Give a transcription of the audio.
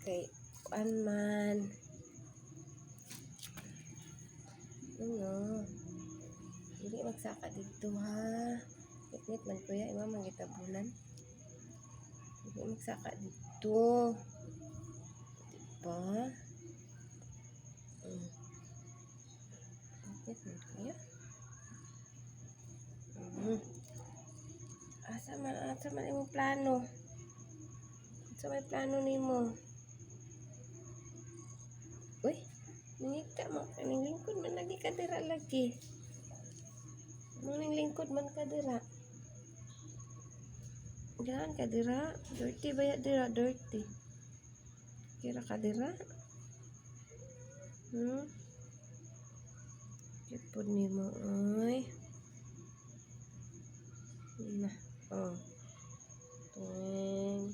kay kuan man. Ano? Hindi magsaka dito ha. Ngit man kuya, ima mangitabunan. Hindi magsaka dito. Diba? Ngit man kuya. Asa man imong plano? Asa may plano nimo? Uy, nangita mo. Kaning lingkod man lagi ka dira lagi. Maning lingkod man ka dira. Diyan ka dira. Dirty ba ya dira? Dirty. Kira ka dira? Kipod nimo ay. Nah, oh. Tuwing